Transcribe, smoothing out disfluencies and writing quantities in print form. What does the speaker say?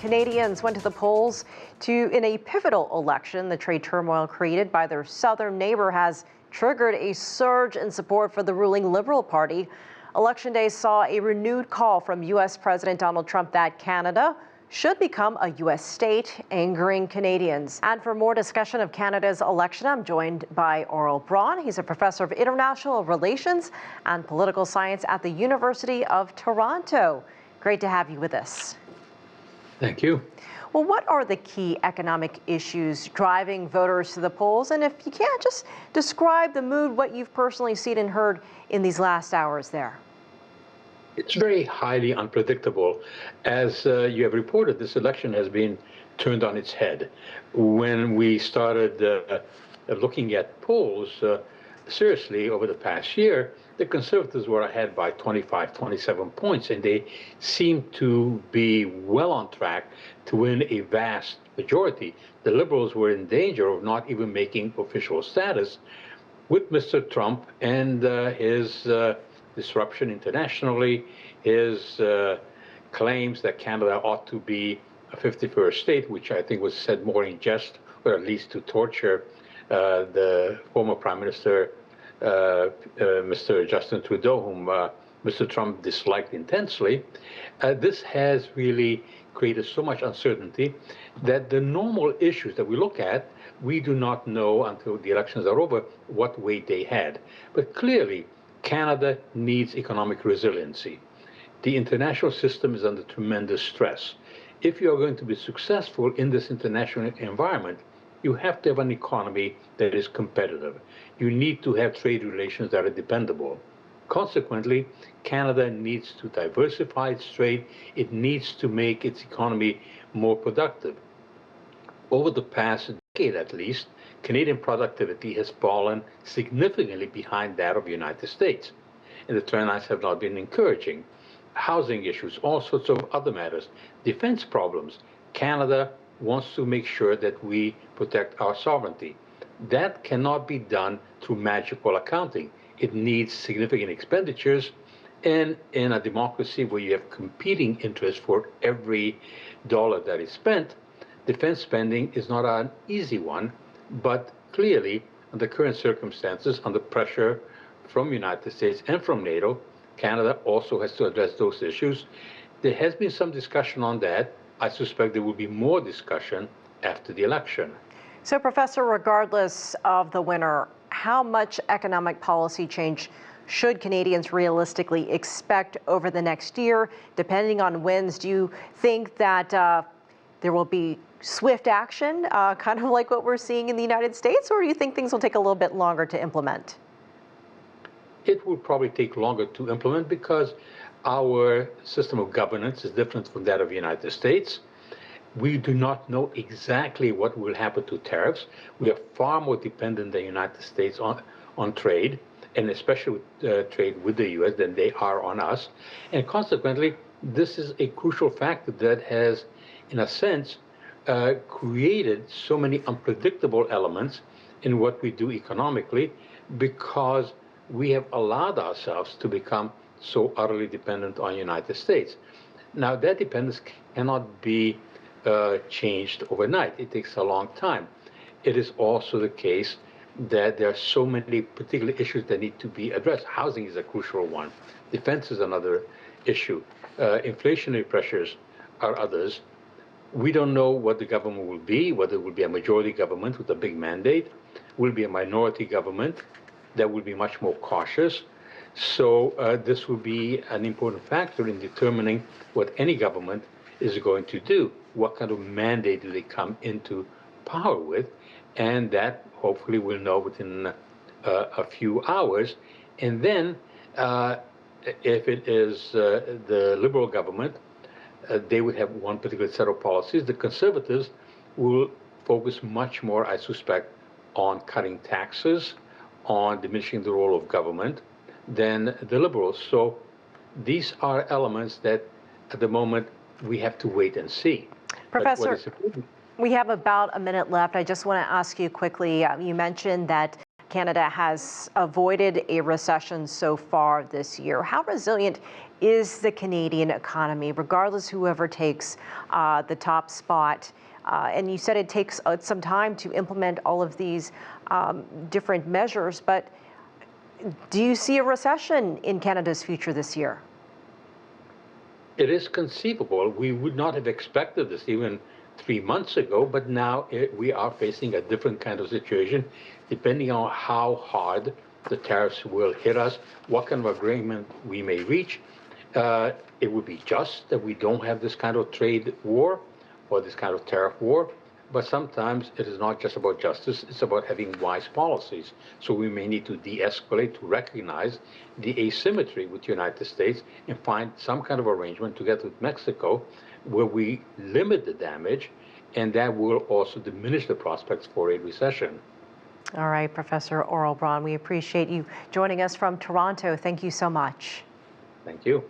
Canadians went to the polls in a pivotal election. The trade turmoil created by their southern neighbor has triggered a surge in support for the ruling Liberal Party. Election day saw a renewed call from U.S. President Donald Trump that Canada should become a U.S. state, angering Canadians. And for more discussion of Canada's election, I'm joined by Aurel Braun. He's a professor of international relations and political science at the University of Toronto. Great to have you with us. Thank you. Well, what are the key economic issues driving voters to the polls? And if you can't, just describe the mood, what you've personally seen and heard in these last hours there. It's very highly unpredictable. As you have reported, this election has been turned on its head. When we started looking at polls seriously over the past year, the Conservatives were ahead by 25, 27 points, and they seemed to be well on track to win a vast majority. The Liberals were in danger of not even making official status with Mr. Trump and his disruption internationally, his claims that Canada ought to be a 51st state, which I think was said more in jest, or at least to torture the former Prime Minister, Mr. Justin Trudeau, whom Mr. Trump disliked intensely. This has really created so much uncertainty that the normal issues that we look at, we do not know until the elections are over what weight they had. But clearly, Canada needs economic resiliency. The international system is under tremendous stress. If you are going to be successful in this international environment, you have to have an economy that is competitive. You need to have trade relations that are dependable. Consequently, Canada needs to diversify its trade. It needs to make its economy more productive. Over the past decade, at least, Canadian productivity has fallen significantly behind that of the United States, and the trends have not been encouraging. Housing issues, all sorts of other matters, defense problems. Canada wants to make sure that we protect our sovereignty. That cannot be done through magical accounting. It needs significant expenditures, and in a democracy where you have competing interests for every dollar that is spent, defense spending is not an easy one. But clearly, under current circumstances, under pressure from the United States and from NATO, Canada also has to address those issues. There has been some discussion on that. I suspect there will be more discussion after the election. So, Professor, regardless of the winner, how much economic policy change should Canadians realistically expect over the next year? Depending on wins, do you think that there will be swift action, kind of like what we're seeing in the United States, or do you think things will take a little bit longer to implement? It will probably take longer to implement because our system of governance is different from that of the United States. We do not know exactly what will happen to tariffs. We are far more dependent than the United States on trade, and especially trade with the U.S. than they are on us. And consequently, this is a crucial factor that has, in a sense, created so many unpredictable elements in what we do economically, because we have allowed ourselves to become so utterly dependent on the United States. Now, that dependence cannot be changed overnight. It takes a long time. It is also the case that there are so many particular issues that need to be addressed. Housing is a crucial one. Defense is another issue. Inflationary pressures are others. We don't know what the government will be, whether it will be a majority government with a big mandate, will be a minority government that will be much more cautious. So this will be an important factor in determining what any government is going to do. What kind of mandate do they come into power with? And that hopefully we'll know within a few hours. And then if it is the Liberal government, they would have one particular set of policies. The Conservatives will focus much more, I suspect, on cutting taxes, on diminishing the role of government than the Liberals. So these are elements that at the moment we have to wait and see. Professor, we have about a minute left. I just want to ask you quickly, you mentioned that Canada has avoided a recession so far this year. How resilient is the Canadian economy, regardless whoever takes the top spot? And you said it takes some time to implement all of these different measures, but do you see a recession in Canada's future this year? It is conceivable. We would not have expected this even 3 months ago, but now we are facing a different kind of situation, depending on how hard the tariffs will hit us, what kind of agreement we may reach. It would be just that we don't have this kind of trade war or this kind of tariff war, but sometimes it is not just about justice, it's about having wise policies. So we may need to de-escalate, to recognize the asymmetry with the United States and find some kind of arrangement together with Mexico where we limit the damage, and that will also diminish the prospects for a recession. All right, Professor Aurel Braun, we appreciate you joining us from Toronto. Thank you so much. Thank you.